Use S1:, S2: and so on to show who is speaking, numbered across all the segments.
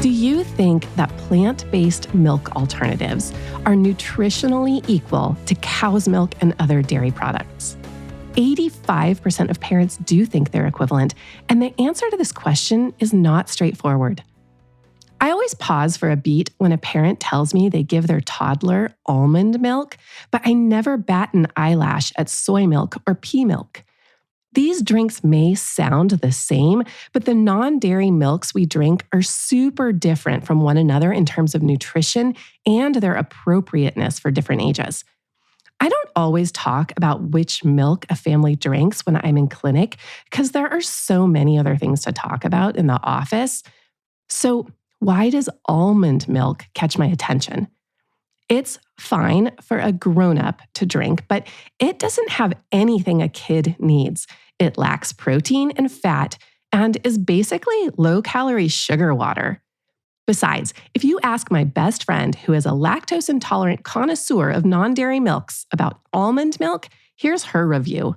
S1: Do you think that plant-based milk alternatives are nutritionally equal to cow's milk and other dairy products? 85% of parents do think they're equivalent, and the answer to this question is not straightforward. I always pause for a beat when a parent tells me they give their toddler almond milk, but I never bat an eyelash at soy milk or pea milk. These drinks may sound the same, but the non-dairy milks we drink are super different from one another in terms of nutrition and their appropriateness for different ages. I don't always talk about which milk a family drinks when I'm in clinic because there are so many other things to talk about in the office. So why does almond milk catch my attention? It's fine for a grown-up to drink, but it doesn't have anything a kid needs. It lacks protein and fat and is basically low-calorie sugar water. Besides, if you ask my best friend who is a lactose-intolerant connoisseur of non-dairy milks about almond milk, here's her review.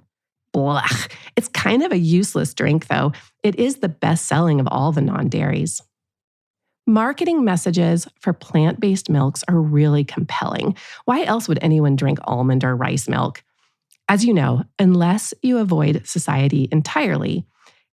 S1: Blech. It's kind of a useless drink, though. It is the best-selling of all the non-dairies. Marketing messages for plant-based milks are really compelling. Why else would anyone drink almond or rice milk? As you know, unless you avoid satiety entirely,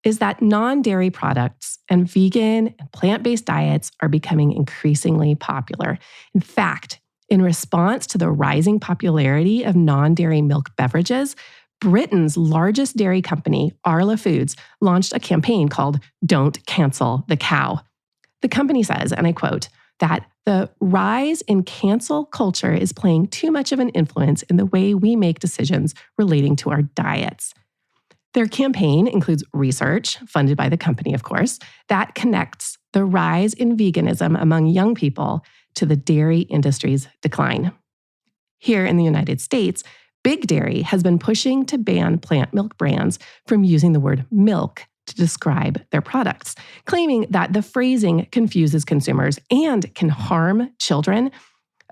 S1: is that non-dairy products and vegan and plant-based diets are becoming increasingly popular. In fact, in response to the rising popularity of non-dairy milk beverages, Britain's largest dairy company, Arla Foods, launched a campaign called Don't Cancel the Cow. The company says, and I quote, that the rise in cancel culture is playing too much of an influence in the way we make decisions relating to our diets. Their campaign includes research, funded by the company, of course, that connects the rise in veganism among young people to the dairy industry's decline. Here in the United States, Big Dairy has been pushing to ban plant milk brands from using the word milk to describe their products, claiming that the phrasing confuses consumers and can harm children.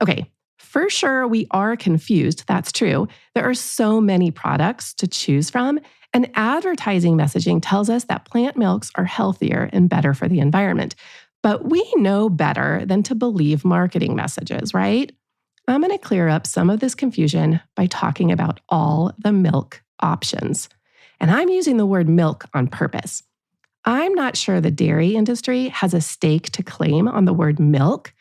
S1: Okay, for sure we are confused, that's true. There are so many products to choose from, and advertising messaging tells us that plant milks are healthier and better for the environment. But we know better than to believe marketing messages, right? I'm going to clear up some of this confusion by talking about all the milk options. And I'm using the word milk on purpose. I'm not sure the dairy industry has a stake to claim on the word milk.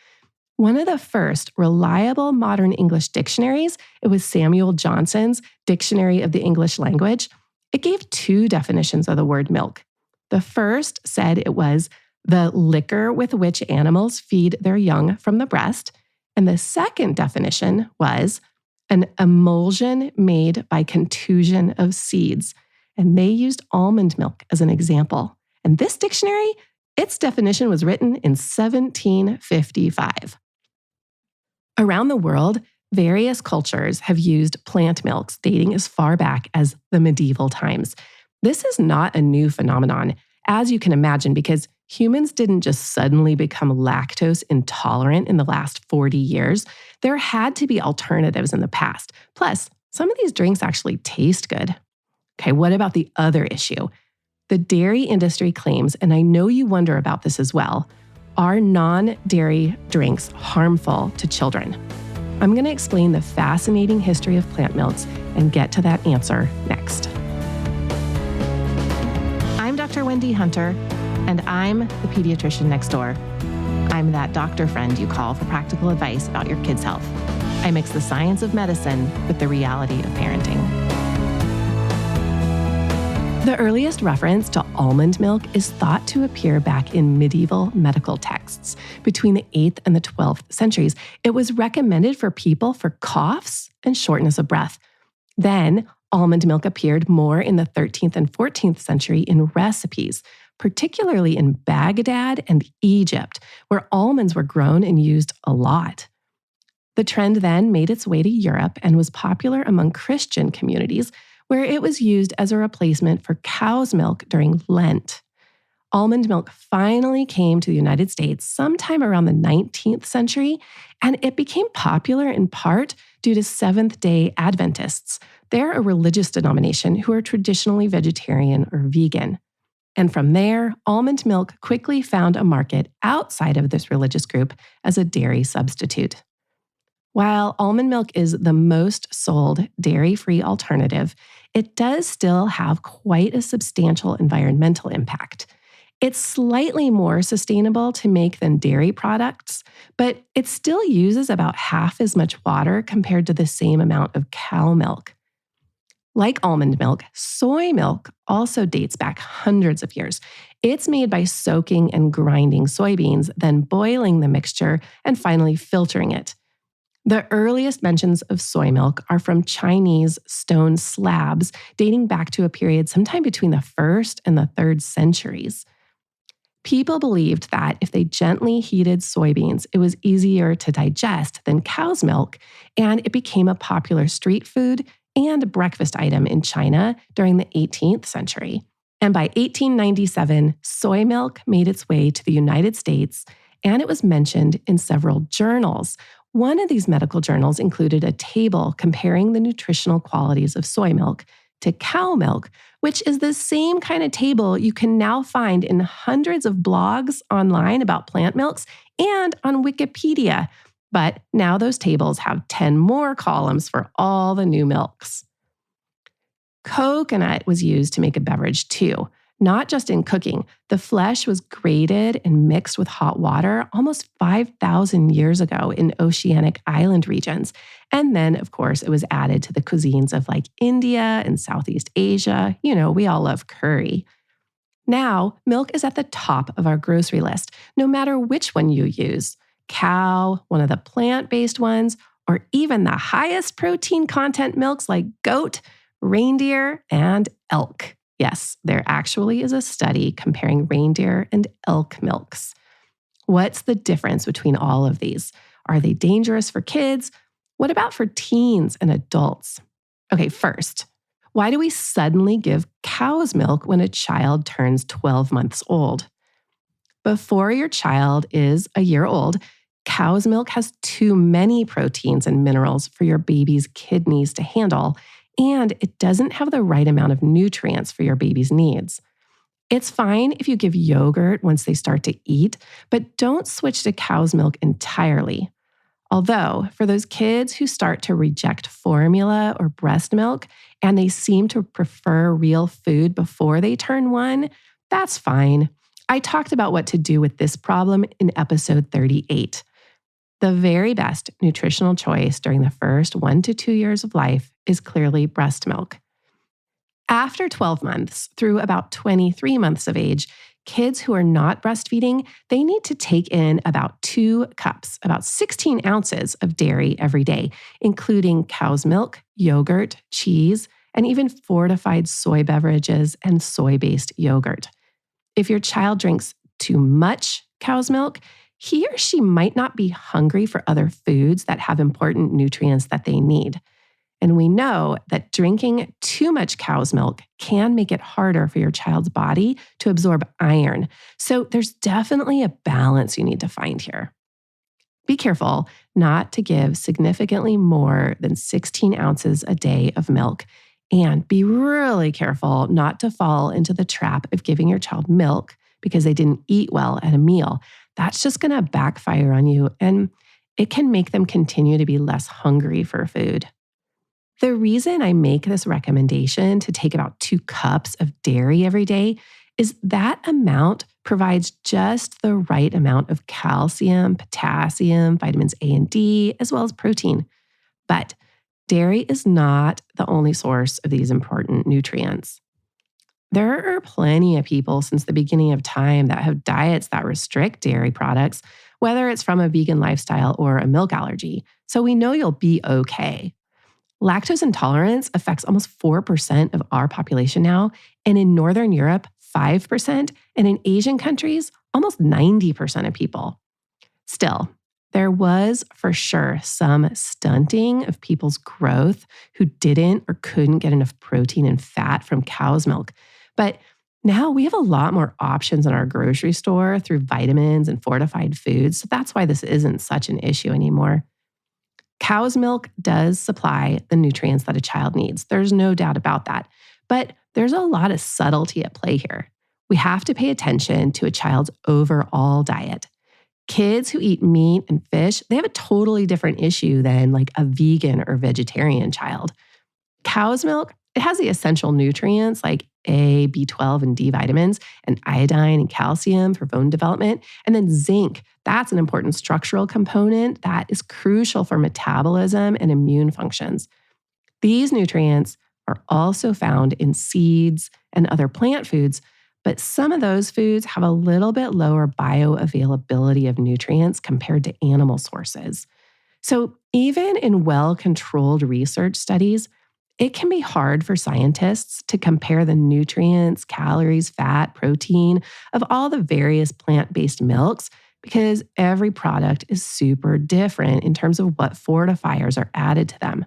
S1: One of the first reliable modern English dictionaries, it was Samuel Johnson's Dictionary of the English Language. It gave two definitions of the word milk. The first said it was the liquor with which animals feed their young from the breast. And the second definition was an emulsion made by contusion of seeds. And they used almond milk as an example. And this dictionary, its definition was written in 1755. Around the world, various cultures have used plant milks dating as far back as the medieval times. This is not a new phenomenon, as you can imagine, because humans didn't just suddenly become lactose intolerant in the last 40 years. There had to be alternatives in the past. Plus, some of these drinks actually taste good. Okay, what about the other issue? The dairy industry claims, and I know you wonder about this as well, are non-dairy drinks harmful to children? I'm going to explain the fascinating history of plant milks and get to that answer next. I'm Dr. Wendy Hunter, and I'm the pediatrician next door. I'm that doctor friend you call for practical advice about your kid's health. I mix the science of medicine with the reality of parenting. The earliest reference to almond milk is thought to appear back in medieval medical texts. Between the 8th and the 12th centuries, it was recommended for people for coughs and shortness of breath. Then, almond milk appeared more in the 13th and 14th century in recipes, particularly in Baghdad and Egypt, where almonds were grown and used a lot. The trend then made its way to Europe and was popular among Christian communities, where it was used as a replacement for cow's milk during Lent. Almond milk finally came to the United States sometime around the 19th century, and it became popular in part due to Seventh-day Adventists. They're a religious denomination who are traditionally vegetarian or vegan. And from there, almond milk quickly found a market outside of this religious group as a dairy substitute. While almond milk is the most sold dairy-free alternative, it does still have quite a substantial environmental impact. It's slightly more sustainable to make than dairy products, but it still uses about half as much water compared to the same amount of cow milk. Like almond milk, soy milk also dates back hundreds of years. It's made by soaking and grinding soybeans, then boiling the mixture, and finally filtering it. The earliest mentions of soy milk are from Chinese stone slabs dating back to a period sometime between the 1st and the 3rd centuries. People believed that if they gently heated soybeans, it was easier to digest than cow's milk, and it became a popular street food and breakfast item in China during the 18th century. And by 1897, soy milk made its way to the United States, and it was mentioned in several journals. One of these medical journals included a table comparing the nutritional qualities of soy milk to cow milk, which is the same kind of table you can now find in hundreds of blogs online about plant milks and on Wikipedia. But now those tables have 10 more columns for all the new milks. Coconut was used to make a beverage too, not just in cooking. The flesh was grated and mixed with hot water almost 5,000 years ago in oceanic island regions. And then, of course, it was added to the cuisines of like India and Southeast Asia. You know, we all love curry. Now, milk is at the top of our grocery list, no matter which one you use. Cow, one of the plant-based ones, or even the highest protein content milks like goat, reindeer, and elk. Yes, there actually is a study comparing reindeer and elk milks. What's the difference between all of these? Are they dangerous for kids? What about for teens and adults? Okay, first, why do we suddenly give cow's milk when a child turns 12 months old? Before your child is a year old, cow's milk has too many proteins and minerals for your baby's kidneys to handle, and it doesn't have the right amount of nutrients for your baby's needs. It's fine if you give yogurt once they start to eat, but don't switch to cow's milk entirely. Although, for those kids who start to reject formula or breast milk and they seem to prefer real food before they turn 1, that's fine. I talked about what to do with this problem in episode 38. The very best nutritional choice during the first 1 to 2 years of life is clearly breast milk. After 12 months through about 23 months of age, kids who are not breastfeeding, they need to take in about 2 cups, about 16 ounces of dairy every day, including cow's milk, yogurt, cheese, and even fortified soy beverages and soy-based yogurt. If your child drinks too much cow's milk, he or she might not be hungry for other foods that have important nutrients that they need. And we know that drinking too much cow's milk can make it harder for your child's body to absorb iron. So there's definitely a balance you need to find here. Be careful not to give significantly more than 16 ounces a day of milk. And be really careful not to fall into the trap of giving your child milk because they didn't eat well at a meal. That's just going to backfire on you, and it can make them continue to be less hungry for food. The reason I make this recommendation to take about 2 cups of dairy every day is that amount provides just the right amount of calcium, potassium, vitamins A and D, as well as protein. But dairy is not the only source of these important nutrients. There are plenty of people since the beginning of time that have diets that restrict dairy products, whether it's from a vegan lifestyle or a milk allergy. So we know you'll be okay. Lactose intolerance affects almost 4% of our population now, and in Northern Europe, 5%, and in Asian countries, almost 90% of people. Still, there was for sure some stunting of people's growth who didn't or couldn't get enough protein and fat from cow's milk. But now we have a lot more options in our grocery store through vitamins and fortified foods. So that's why this isn't such an issue anymore. Cow's milk does supply the nutrients that a child needs. There's no doubt about that. But there's a lot of subtlety at play here. We have to pay attention to a child's overall diet. Kids who eat meat and fish, they have a totally different issue than like a vegan or vegetarian child. Cow's milk, it has the essential nutrients like A, B12, and D vitamins, and iodine and calcium for bone development. And then zinc, that's an important structural component that is crucial for metabolism and immune functions. These nutrients are also found in seeds and other plant foods, but some of those foods have a little bit lower bioavailability of nutrients compared to animal sources. So, even in well controlled research studies, it can be hard for scientists to compare the nutrients, calories, fat, protein of all the various plant based milks because every product is super different in terms of what fortifiers are added to them.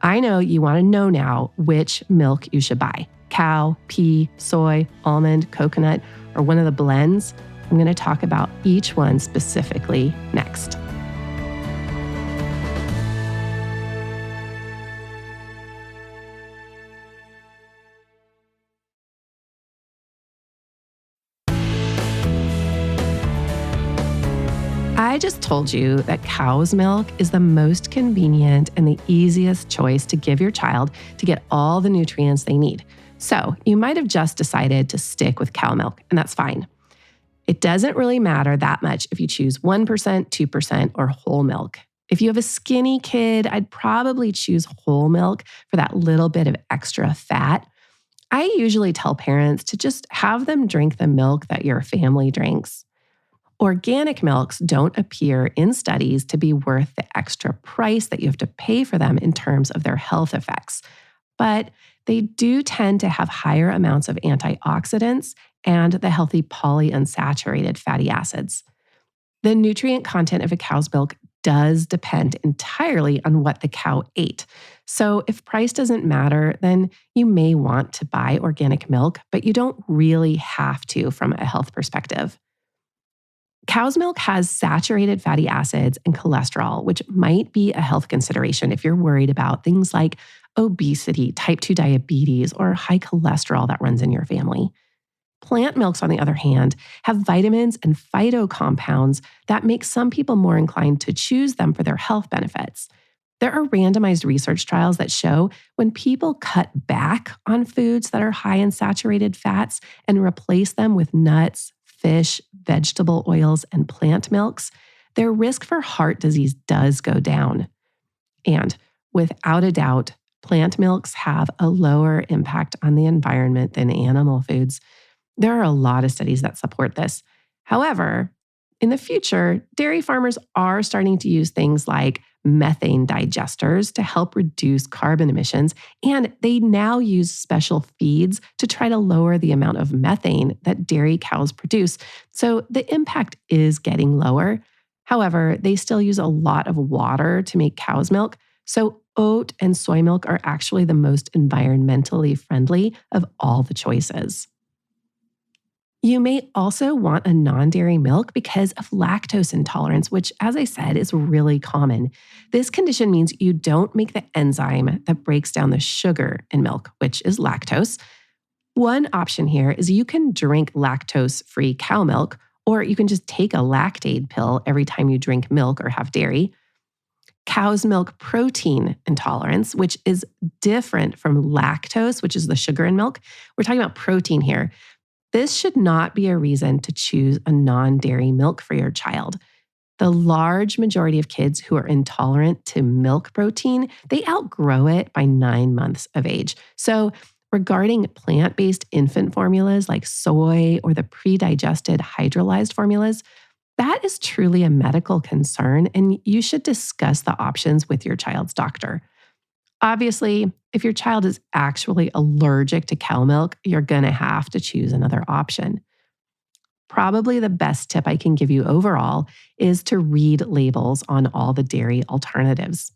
S1: I know you want to know now which milk you should buy: cow, pea, soy, almond, coconut, or one of the blends. I'm going to talk about each one specifically next. I just told you that cow's milk is the most convenient and the easiest choice to give your child to get all the nutrients they need. So you might have just decided to stick with cow milk, and that's fine. It doesn't really matter that much if you choose 1%, 2%, or whole milk. If you have a skinny kid, I'd probably choose whole milk for that little bit of extra fat. I usually tell parents to just have them drink the milk that your family drinks. Organic milks don't appear in studies to be worth the extra price that you have to pay for them in terms of their health effects, but they do tend to have higher amounts of antioxidants and the healthy polyunsaturated fatty acids. The nutrient content of a cow's milk does depend entirely on what the cow ate. So if price doesn't matter, then you may want to buy organic milk, but you don't really have to from a health perspective. Cow's milk has saturated fatty acids and cholesterol, which might be a health consideration if you're worried about things like obesity, type 2 diabetes, or high cholesterol that runs in your family. Plant milks, on the other hand, have vitamins and phytocompounds that make some people more inclined to choose them for their health benefits. There are randomized research trials that show when people cut back on foods that are high in saturated fats and replace them with nuts, fish, vegetable oils, and plant milks, their risk for heart disease does go down. And without a doubt, plant milks have a lower impact on the environment than animal foods. There are a lot of studies that support this. However, in the future, dairy farmers are starting to use things like methane digesters to help reduce carbon emissions, and they now use special feeds to try to lower the amount of methane that dairy cows produce. So the impact is getting lower. However, they still use a lot of water to make cow's milk, so oat and soy milk are actually the most environmentally friendly of all the choices. You may also want a non-dairy milk because of lactose intolerance, which, as I said, is really common. This condition means you don't make the enzyme that breaks down the sugar in milk, which is lactose. One option here is you can drink lactose-free cow milk, or you can just take a lactate pill every time you drink milk or have dairy. Cow's milk protein intolerance, which is different from lactose, which is the sugar in milk. We're talking about protein here. This should not be a reason to choose a non-dairy milk for your child. The large majority of kids who are intolerant to milk protein, they outgrow it by 9 months of age. So regarding plant-based infant formulas like soy or the pre-digested hydrolyzed formulas, that is truly a medical concern, and you should discuss the options with your child's doctor. Obviously, if your child is actually allergic to cow milk, you're going to have to choose another option. Probably the best tip I can give you overall is to read labels on all the dairy alternatives.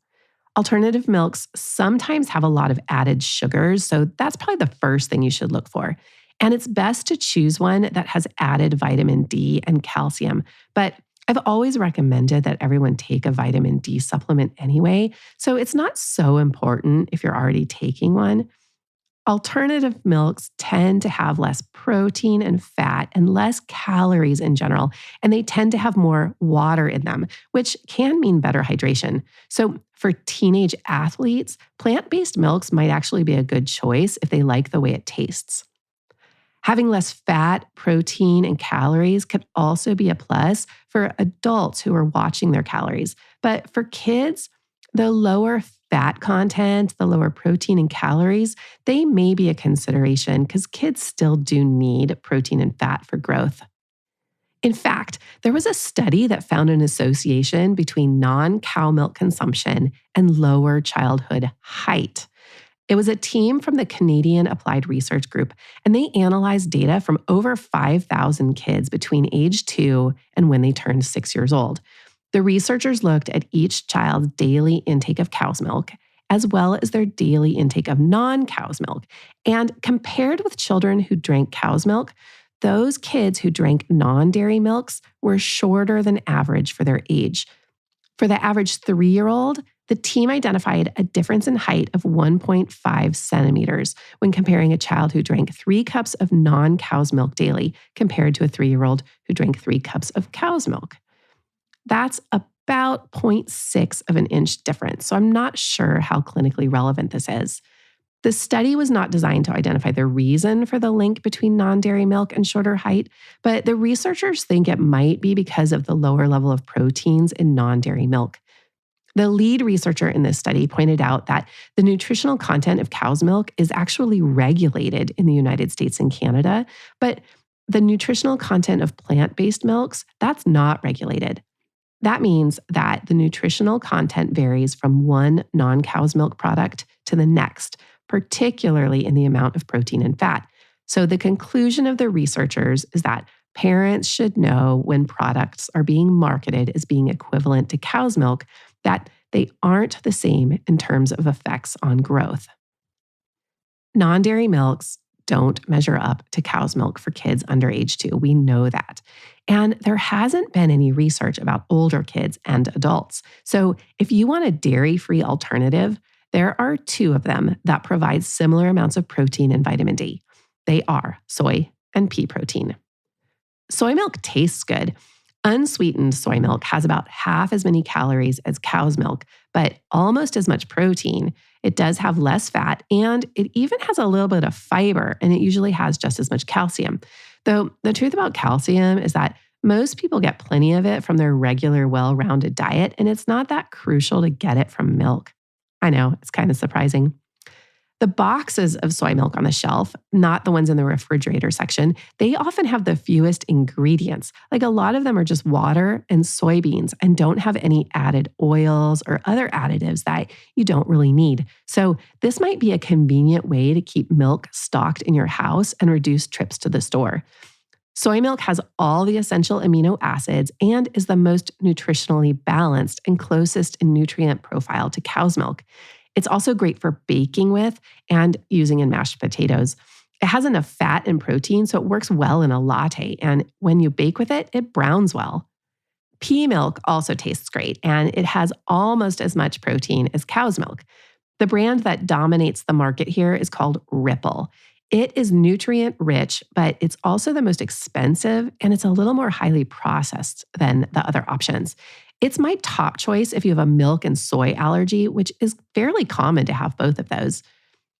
S1: Alternative milks sometimes have a lot of added sugars, so that's probably the first thing you should look for. And it's best to choose one that has added vitamin D and calcium. But I've always recommended that everyone take a vitamin D supplement anyway, so it's not so important if you're already taking one. Alternative milks tend to have less protein and fat and less calories in general, and they tend to have more water in them, which can mean better hydration. So, for teenage athletes, plant-based milks might actually be a good choice if they like the way it tastes. Having less fat, protein, and calories could also be a plus for adults who are watching their calories. But for kids, the lower fat content, the lower protein and calories, they may be a consideration because kids still do need protein and fat for growth. In fact, there was a study that found an association between non-cow milk consumption and lower childhood height. It was a team from the Canadian Applied Research Group, and they analyzed data from over 5,000 kids between age 2 and when they turned 6 years old. The researchers looked at each child's daily intake of cow's milk, as well as their daily intake of non-cow's milk, and compared with children who drank cow's milk, those kids who drank non-dairy milks were shorter than average for their age. For the average 3-year-old, the team identified a difference in height of 1.5 centimeters when comparing a child who drank 3 cups of non-cow's milk daily compared to a 3-year-old who drank 3 cups of cow's milk. That's about 0.6 of an inch difference, so I'm not sure how clinically relevant this is. The study was not designed to identify the reason for the link between non-dairy milk and shorter height, but the researchers think it might be because of the lower level of proteins in non-dairy milk. The lead researcher in this study pointed out that the nutritional content of cow's milk is actually regulated in the United States and Canada, but the nutritional content of plant-based milks, that's not regulated. That means that the nutritional content varies from one non-cow's milk product to the next, particularly in the amount of protein and fat. So the conclusion of the researchers is that parents should know when products are being marketed as being equivalent to cow's milk, that they aren't the same in terms of effects on growth. Non-dairy milks don't measure up to cow's milk for kids under age 2. We know that. And there hasn't been any research about older kids and adults. So if you want a dairy-free alternative, there are 2 of them that provide similar amounts of protein and vitamin D. They are soy and pea protein. Soy milk tastes good. Unsweetened soy milk has about half as many calories as cow's milk, but almost as much protein. It does have less fat, and it even has a little bit of fiber, and it usually has just as much calcium. Though the truth about calcium is that most people get plenty of it from their regular, well-rounded diet, and it's not that crucial to get it from milk. I know, it's kind of surprising. The boxes of soy milk on the shelf, not the ones in the refrigerator section, they often have the fewest ingredients. Like a lot of them are just water and soybeans and don't have any added oils or other additives that you don't really need. So this might be a convenient way to keep milk stocked in your house and reduce trips to the store. Soy milk has all the essential amino acids and is the most nutritionally balanced and closest in nutrient profile to cow's milk. It's also great for baking with and using in mashed potatoes. It has enough fat and protein, so it works well in a latte. And when you bake with it, it browns well. Pea milk also tastes great, and it has almost as much protein as cow's milk. The brand that dominates the market here is called Ripple. It is nutrient rich, but it's also the most expensive, and it's a little more highly processed than the other options. It's my top choice if you have a milk and soy allergy, which is fairly common to have both of those.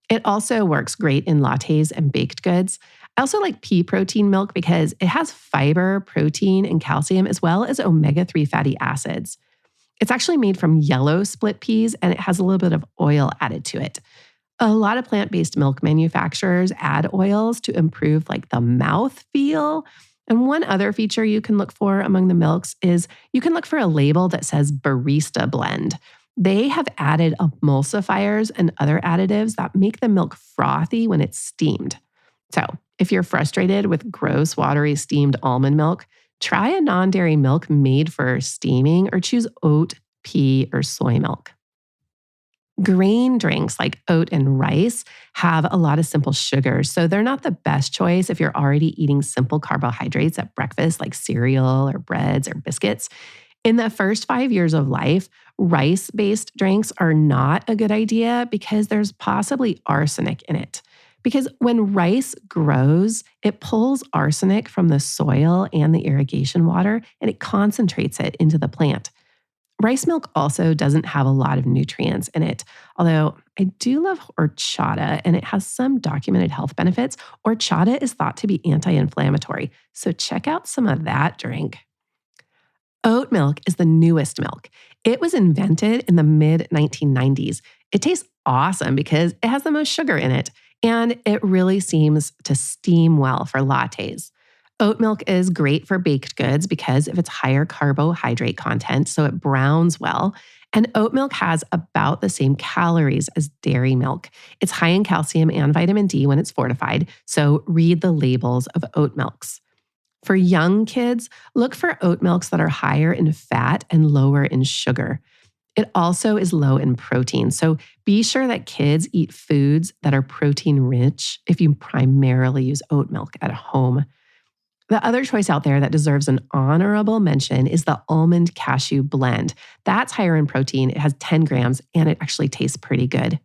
S1: It also works great in lattes and baked goods. I also like pea protein milk because it has fiber, protein, and calcium, as well as omega-3 fatty acids. It's actually made from yellow split peas, and it has a little bit of oil added to it. A lot of plant-based milk manufacturers add oils to improve like the mouth feel. And one other feature you can look for among the milks is you can look for a label that says barista blend. They have added emulsifiers and other additives that make the milk frothy when it's steamed. So if you're frustrated with gross, watery steamed almond milk, try a non-dairy milk made for steaming or choose oat, pea, or soy milk. Grain drinks like oat and rice have a lot of simple sugars, so they're not the best choice if you're already eating simple carbohydrates at breakfast like cereal or breads or biscuits. In the first 5 years of life, rice-based drinks are not a good idea because there's possibly arsenic in it. Because when rice grows, it pulls arsenic from the soil and the irrigation water, and it concentrates it into the plant. Rice milk also doesn't have a lot of nutrients in it, although I do love horchata and it has some documented health benefits. Horchata is thought to be anti-inflammatory, so check out some of that drink. Oat milk is the newest milk. It was invented in the mid-1990s. It tastes awesome because it has the most sugar in it, and it really seems to steam well for lattes. Oat milk is great for baked goods because of its higher carbohydrate content, so it browns well. And oat milk has about the same calories as dairy milk. It's high in calcium and vitamin D when it's fortified, so read the labels of oat milks. For young kids, look for oat milks that are higher in fat and lower in sugar. It also is low in protein, so be sure that kids eat foods that are protein rich if you primarily use oat milk at home. The other choice out there that deserves an honorable mention is the almond cashew blend. That's higher in protein. It has 10 grams and it actually tastes pretty good.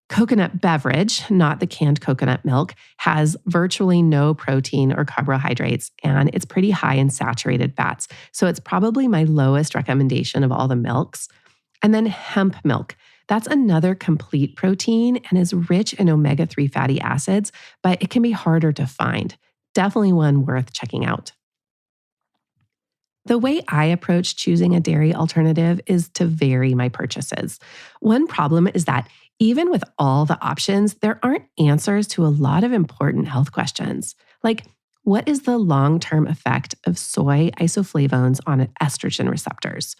S1: Coconut beverage, not the canned coconut milk, has virtually no protein or carbohydrates, and it's pretty high in saturated fats. So it's probably my lowest recommendation of all the milks. And then hemp milk. That's another complete protein and is rich in omega-3 fatty acids, but it can be harder to find. Definitely one worth checking out. The way I approach choosing a dairy alternative is to vary my purchases. One problem is that even with all the options, there aren't answers to a lot of important health questions. Like, what is the long-term effect of soy isoflavones on estrogen receptors?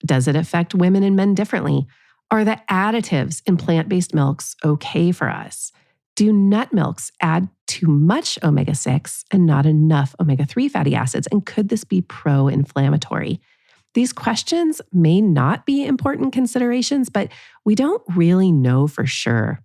S1: Does it affect women and men differently? Are the additives in plant-based milks okay for us? Do nut milks add too much omega-6 and not enough omega-3 fatty acids? And could this be pro-inflammatory? These questions may not be important considerations, but we don't really know for sure.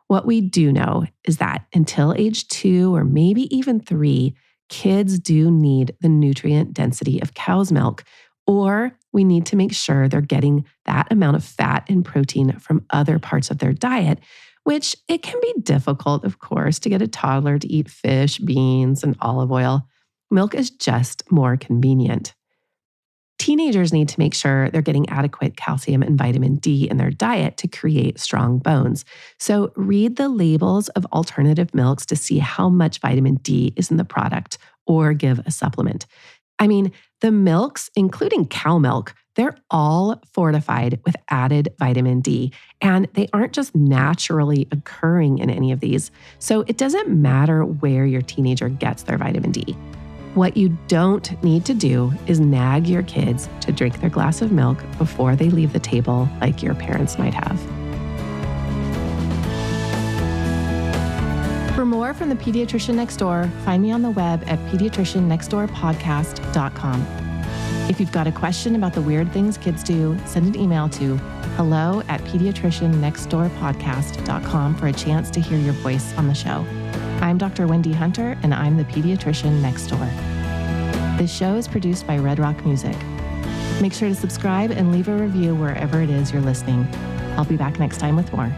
S1: What we do know is that until age 2 or maybe even 3, kids do need the nutrient density of cow's milk, or we need to make sure they're getting that amount of fat and protein from other parts of their diet, which it can be difficult, of course, to get a toddler to eat fish, beans, and olive oil. Milk is just more convenient. Teenagers need to make sure they're getting adequate calcium and vitamin D in their diet to create strong bones. So read the labels of alternative milks to see how much vitamin D is in the product or give a supplement. I mean, the milks, including cow milk, they're all fortified with added vitamin D, and they aren't just naturally occurring in any of these. So it doesn't matter where your teenager gets their vitamin D. What you don't need to do is nag your kids to drink their glass of milk before they leave the table like your parents might have. For more from the Pediatrician Next Door, find me on the web at pediatriciannextdoorpodcast.com. If you've got a question about the weird things kids do, send an email to hello@pediatriciannextdoorpodcast.com for a chance to hear your voice on the show. I'm Dr. Wendy Hunter, and I'm the Pediatrician Next Door. This show is produced by Red Rock Music. Make sure to subscribe and leave a review wherever it is you're listening. I'll be back next time with more.